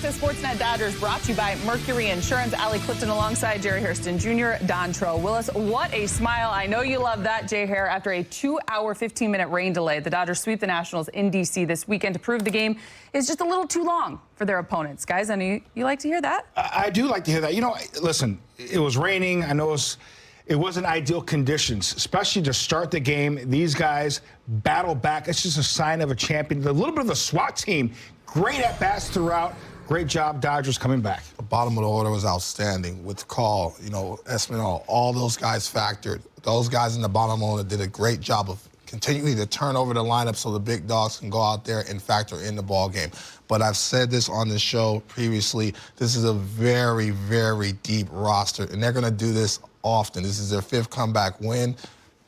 to Sportsnet Dodgers, brought to you by Mercury Insurance. Allie Clifton alongside Jerry Hairston Jr., Dontrell Willis. What a smile. I know you love that, Jay Hair. After a 2-hour, 15-minute rain delay, the Dodgers sweep the Nationals in D.C. this weekend to prove the game is just a little too long for their opponents. Guys, I know you like to hear that. I do like to hear that. You know, listen, it was raining. I know it wasn't ideal conditions, especially to start the game. These guys battle back. It's just a sign of a champion. A little bit of the SWAT team. Great at-bats throughout. Great job, Dodgers, coming back. The bottom of the order was outstanding with Call, Espinal. All those guys factored. Those guys in the bottom order did a great job of continuing to turn over the lineup so the big dogs can go out there and factor in the ball game. But I've said this on the show previously, this is a very, very deep roster, and they're going to do this often. This is their 5th comeback win.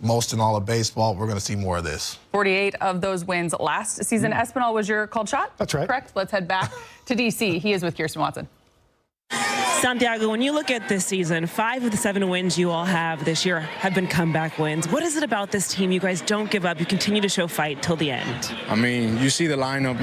Most in all of baseball. We're going to see more of this. 48 of those wins last season. Espinal was your called shot? That's right. Correct. Let's head back to D.C. He is with Kirsten Watson. Santiago, when you look at this season, 5 of the 7 wins you all have this year have been comeback wins. What is it about this team? You guys don't give up. You continue to show fight till the end. I mean, you see the lineup,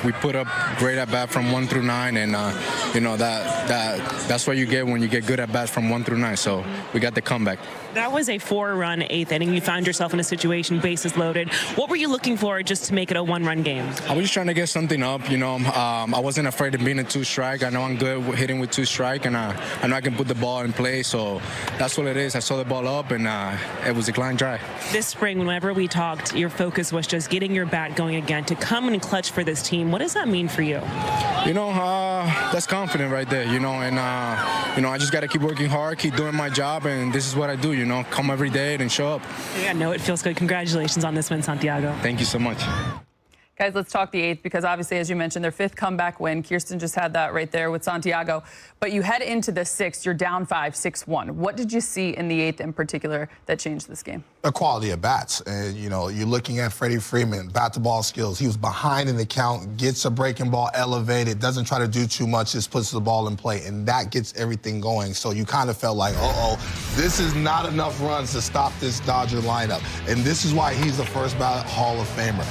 we put up great at-bat from 1 through 9, and, that's what you get when you get good at-bats from 1 through 9. So we got the comeback. That was a 4-run 8th inning. You found yourself in a situation, bases loaded. What were you looking for just to make it a 1-run game? I was just trying to get something up, I wasn't afraid of being a 2-strike. I know I'm good with hitting with 2-strike, and I know I can put the ball in play, so that's what it is. I saw the ball up, and it was a line drive. This spring, whenever we talked, your focus was just getting your bat going again, to come and clutch for this team. What does that mean for you? That's confident right there, I just got to keep working hard, keep doing my job, and this is what I do, come every day and show up. Yeah, no, it feels good. Congratulations on this win, Santiago. Thank you so much. Guys, let's talk the 8th, because obviously, as you mentioned, their 5th comeback win. Kirsten just had that right there with Santiago. But you head into the 6th, you're down 5, 6-1. What did you see in the 8th in particular that changed this game? The quality of bats. And, you're looking at Freddie Freeman, bat-to-ball skills. He was behind in the count, gets a breaking ball elevated, doesn't try to do too much, just puts the ball in play, and that gets everything going. So you kind of felt like, this is not enough runs to stop this Dodger lineup. And this is why he's the first ballot Hall of Famer.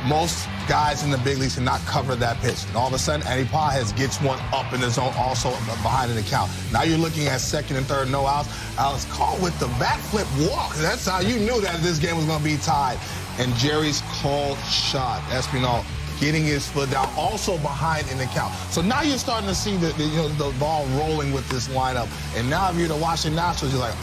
Most guys in the big leagues cannot cover that pitch. And all of a sudden, Eddie Pages gets one up in the zone, also behind in the count. Now you're looking at 2nd and 3rd, no outs. Alex Call with the back flip walk. That's how you knew that this game was going to be tied. And Jerry's called shot. Espinal getting his foot down, also behind in the count. So now you're starting to see the ball rolling with this lineup. And now if you're the Washington Nationals, you're like,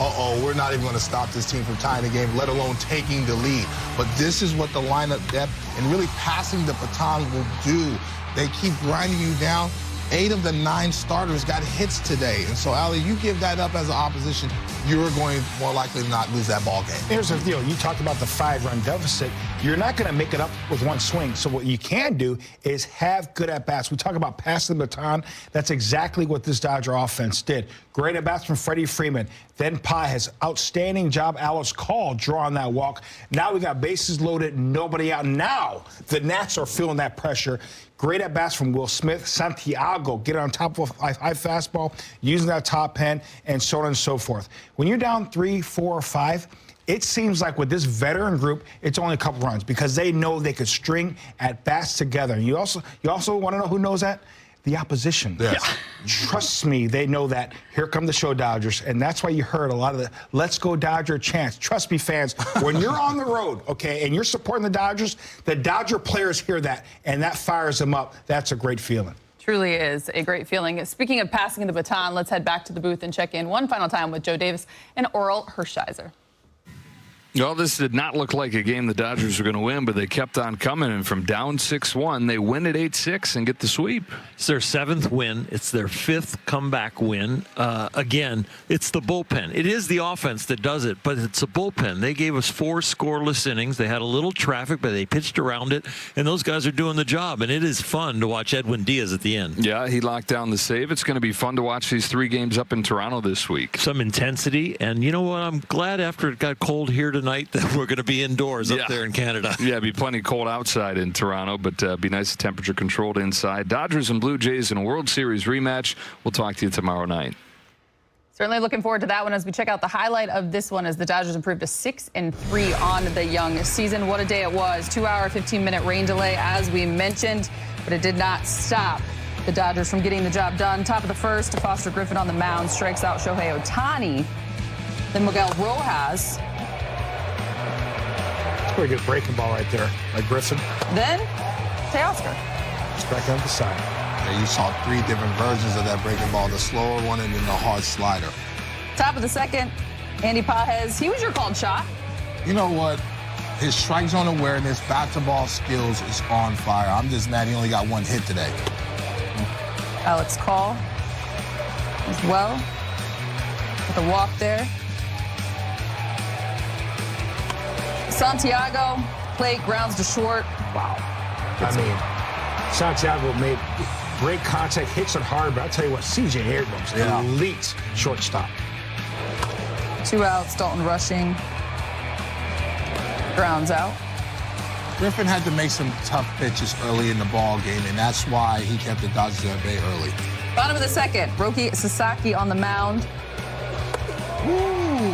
we're not even going to stop this team from tying the game, let alone taking the lead. But this is what the lineup depth and really passing the baton will do. They keep grinding you down. 8 of the 9 starters got hits today. And so, Allie, you give that up as an opposition, you're going more likely to not lose that ball game. Here's the deal. You talked about the 5-run deficit. You're not going to make it up with one swing. So what you can do is have good at-bats. We talk about passing the baton. That's exactly what this Dodger offense did. Great at-bats from Freddie Freeman. Then Pages, outstanding job. Alex Call drawing that walk. Now we got bases loaded, nobody out. Now the Nats are feeling that pressure. Great at-bats from Will Smith. Santiago, get on top of a high fastball, using that top end, and so on and so forth. When you're down 3, 4, 5, it seems like with this veteran group, it's only a couple runs because they know they could string at-bats together. And you also want to know who knows that? The opposition. Yes. Yeah. Trust me, they know that. Here come the show Dodgers. And that's why you heard a lot of the Let's Go Dodger chants. Trust me, fans, when you're on the road, okay, and you're supporting the Dodger players hear that, and that fires them up. That's a great feeling. Truly is a great feeling. Speaking of passing the baton, let's head back to the booth and check in one final time with Joe Davis and Oral Hershiser. Well, this did not look like a game the Dodgers were going to win, but they kept on coming, and from down 6-1, they win at 8-6 and get the sweep. It's their 7th win. It's their 5th comeback win. Again, it's the bullpen. It is the offense that does it, but it's a bullpen. They gave us 4 scoreless innings. They had a little traffic, but they pitched around it, and those guys are doing the job, and it is fun to watch Edwin Diaz at the end. Yeah, he locked down the save. It's going to be fun to watch these 3 games up in Toronto this week. Some intensity, and you know what? I'm glad after it got cold here tonight that we're going to be indoors up there in Canada. Yeah, be plenty cold outside in Toronto, but be nice temperature controlled inside. Dodgers and Blue Jays in a World Series rematch. We'll talk to you tomorrow night. Certainly looking forward to that one as we check out the highlight of this one as the Dodgers improved to 6-3 on the young season. What a day it was. 2-hour, 15-minute rain delay, as we mentioned, but it did not stop the Dodgers from getting the job done. Top of the first, Foster Griffin on the mound strikes out Shohei Ohtani. Then Miguel Rojas. Pretty good breaking ball right there by Griffin. Then Teoscar. It's back on the side. Yeah, you saw 3 different versions of that breaking ball, the slower one and then the hard slider. Top of the second, Andy Pages. He was your called shot. You know what? His strike zone awareness, bat-to-ball skills is on fire. I'm just mad he only got 1 hit today. Alex Call as well with a walk there. Santiago, plate grounds to short. Wow. I mean, Santiago made great contact, hits it hard, but I'll tell you what, C.J. Abrams, elite shortstop. 2 outs, Dalton rushing. Grounds out. Griffin had to make some tough pitches early in the ball game, and that's why he kept the Dodgers at bay early. Bottom of the second, Roki Sasaki on the mound. Ooh.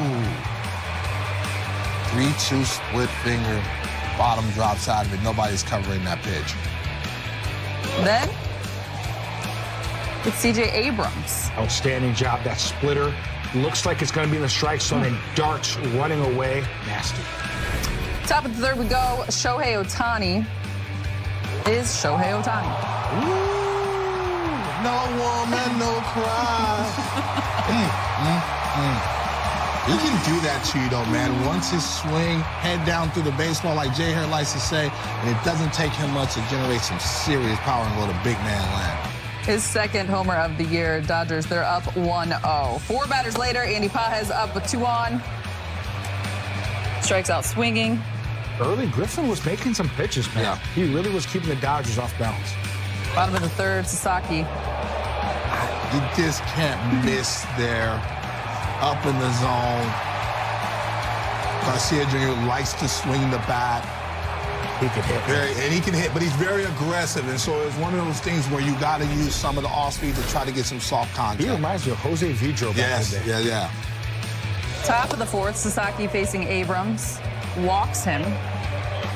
3-2 split finger. Bottom drops out of it. Nobody's covering that pitch. Then it's C.J. Abrams. Outstanding job. That splitter looks like it's going to be in the strike zone and darts running away. Nasty. Top of the third we go. Shohei Ohtani is Shohei Ohtani. Ooh, no woman, no cry. He can do that to you, though, man. Once his swing, head down through the baseball, like Jay Hare likes to say, and it doesn't take him much to generate some serious power and go to big man land. His second homer of the year. Dodgers, they're up 1-0. 4 batters later, Andy Pages up with 2 on. Strikes out swinging. Early, Griffin was making some pitches, man. Yeah. He really was keeping the Dodgers off balance. Bottom of the third, Sasaki. You just can't miss there. Up in the zone. Garcia Jr. likes to swing the bat. He can hit. And he can hit, but he's very aggressive. And so it's one of those things where you got to use some of the off-speed to try to get some soft contact. He reminds me of Jose Vidro back in the day. Yeah. Top of the fourth, Sasaki facing Abrams. Walks him.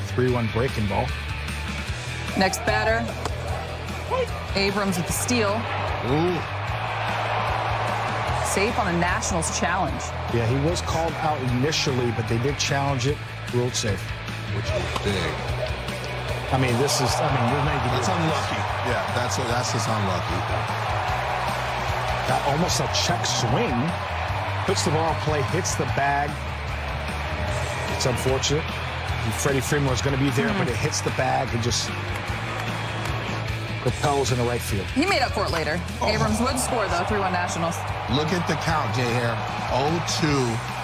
3-1 breaking ball. Next batter, Abrams with the steal. Ooh. Safe on a Nationals challenge. Yeah, he was called out initially, but they did challenge it. Ruled safe. Which is big. I mean, this is, That's unlucky. Yeah, that's just unlucky. Got almost a check swing. Puts the ball in play, hits the bag. It's unfortunate. Freddie Freeman was going to be there, but it hits the bag and just propels in the right field. He made up for it later. Abrams would score, though, 3-1 Nationals. Look at the count, Jay Hare. 0-2,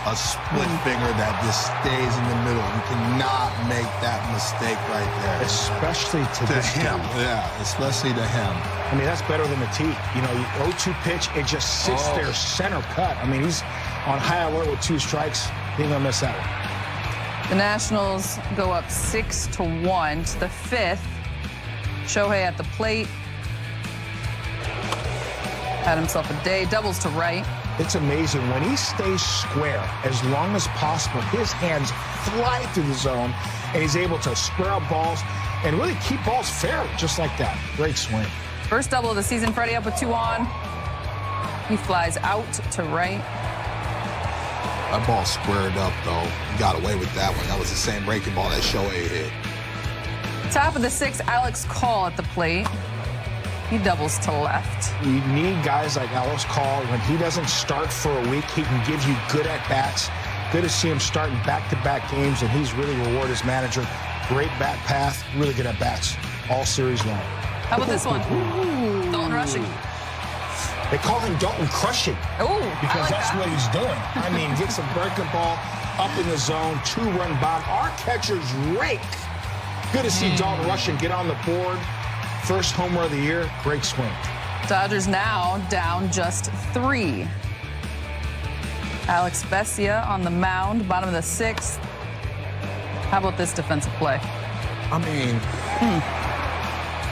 a split finger that just stays in the middle. You cannot make that mistake right there. Especially to him. Yeah, especially to him. I mean, that's better than the T. You know, 0-2 pitch, it just sits there center cut. I mean, he's on high alert with 2 strikes. He's going to miss that one. The Nationals go up 6-1 to the 5th. Shohei at the plate. Had himself a day. Doubles to right. It's amazing. When he stays square as long as possible, his hands fly through the zone, and he's able to square up balls and really keep balls fair just like that. Great swing. First double of the season. Freddie up with 2 on. He flies out to right. That ball squared up, though. He got away with that one. That was the same breaking ball that Shohei hit. Top of the 6th, Alex Call at the plate. He doubles to left. You need guys like Alex Call. When he doesn't start for a week, he can give you good at-bats. Good to see him starting back-to-back games, and he's really rewarded his manager. Great bat path, really good at-bats all series long. How about this one? Dalton rushing. They call him Dalton crushing. Oh, because like that's that. what he's doing. I mean, gets a breaking ball up in the zone, 2-run bomb. Our catchers rake. Good to see Dalton rushing get on the board. First homer of the year, great swing. Dodgers now down just 3. Alex Vesia on the mound, bottom of the 6th. How about this defensive play? I mean,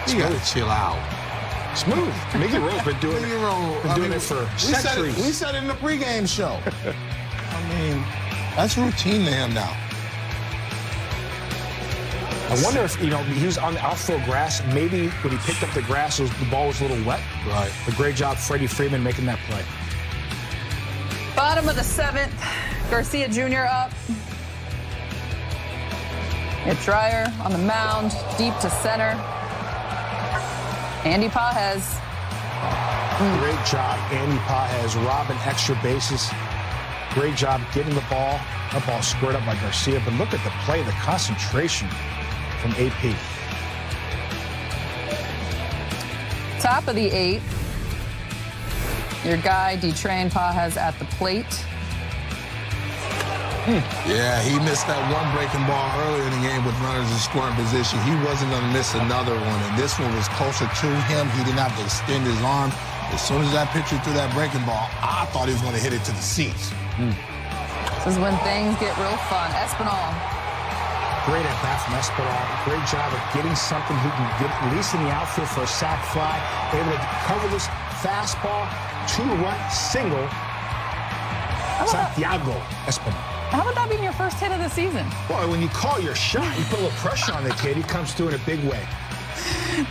you got to chill out. Smooth. Mickey Rowe's been doing it for centuries. We said it in the pregame show. I mean, that's routine to him now. I wonder if, he was on the outfield grass. Maybe when he picked up the grass, the ball was a little wet. Right. But great job, Freddie Freeman, making that play. Bottom of the 7th, Garcia Jr. up. It's Dreyer on the mound, deep to center. Andy Pages. Great job, Andy Pages, robbing extra bases. Great job getting the ball. That ball squared up by Garcia. But look at the play, the concentration from AP. Top of the 8th. Your guy, D-Train Pages at the plate. Yeah, he missed that one breaking ball earlier in the game with runners in scoring position. He wasn't going to miss another one, and this one was closer to him. He didn't have to extend his arm. As soon as that pitcher threw that breaking ball, I thought he was going to hit it to the seats. This is when things get real fun. Espinal. Great at bat from Espinal. Great job of getting something he can get, at least in the outfield for a sac fly. Able to cover this fastball, 2-run single. Santiago Espinal. How about that being your first hit of the season? Well, when you call your shot, you put a little pressure on the kid. He comes through in a big way.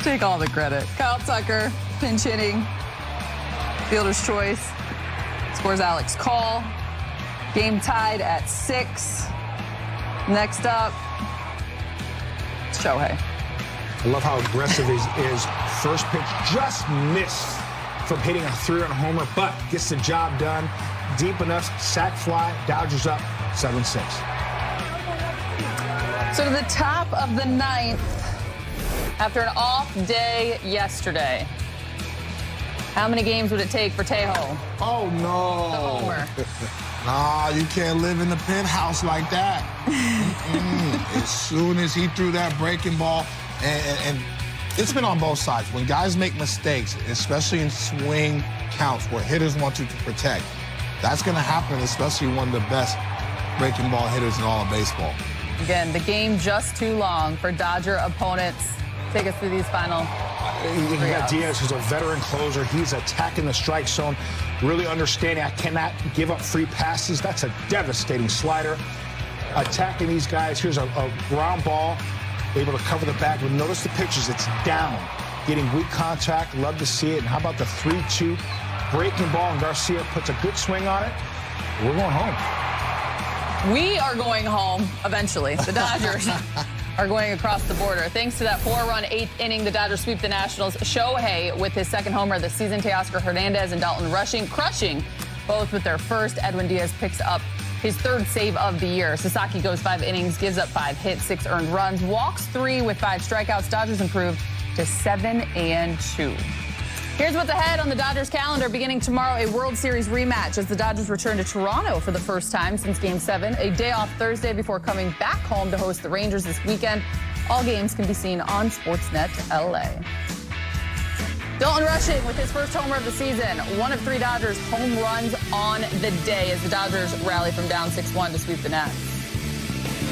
Take all the credit. Kyle Tucker, pinch hitting. Fielder's choice. Scores Alex Call. Game tied at 6. Next up, Shohei. I love how aggressive he is. First pitch just missed from hitting a 3-run homer, but gets the job done. Deep enough, sac fly, Dodgers up 7-6. So to the top of the 9th, after an off day yesterday, how many games would it take for Tejo? Oh, no. The homer. Nah, you can't live in the penthouse like that. As soon as he threw that breaking ball, and it's been on both sides. When guys make mistakes, especially in swing counts where hitters want to protect, that's going to happen, especially one of the best breaking ball hitters in all of baseball. Again, the game just too long for Dodger opponents. Take us through these final. You got Diaz, who's a veteran closer. He's attacking the strike zone, really understanding I cannot give up free passes. That's a devastating slider. Attacking these guys. Here's a ground ball, able to cover the back. But notice the pitches. It's down, getting weak contact. Love to see it. And how about the 3-2 breaking ball? And Garcia puts a good swing on it. We're going home. We are going home eventually. The Dodgers are going across the border. Thanks to that 4-run 8th inning, the Dodgers sweep the Nationals. Shohei with his second homer of the season. Teoscar Hernandez and Dalton crushing both with their first. Edwin Diaz picks up his 3rd save of the year. Sasaki goes 5 innings, gives up 5 hits, 6 earned runs, walks 3 with 5 strikeouts. Dodgers improved to 7-2. Here's what's ahead on the Dodgers calendar. Beginning tomorrow, a World Series rematch as the Dodgers return to Toronto for the first time since Game 7. A day off Thursday before coming back home to host the Rangers this weekend. All games can be seen on Sportsnet LA. Dalton Rushing with his first homer of the season. 1 of 3 Dodgers home runs on the day as the Dodgers rally from down 6-1 to sweep the Nats.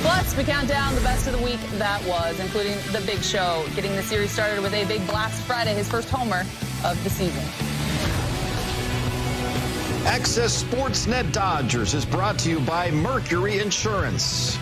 Plus, we count down the best of the week that was, including the big show, getting the series started with a big blast Friday, his first homer of the season. Access Sportsnet Dodgers is brought to you by Mercury Insurance.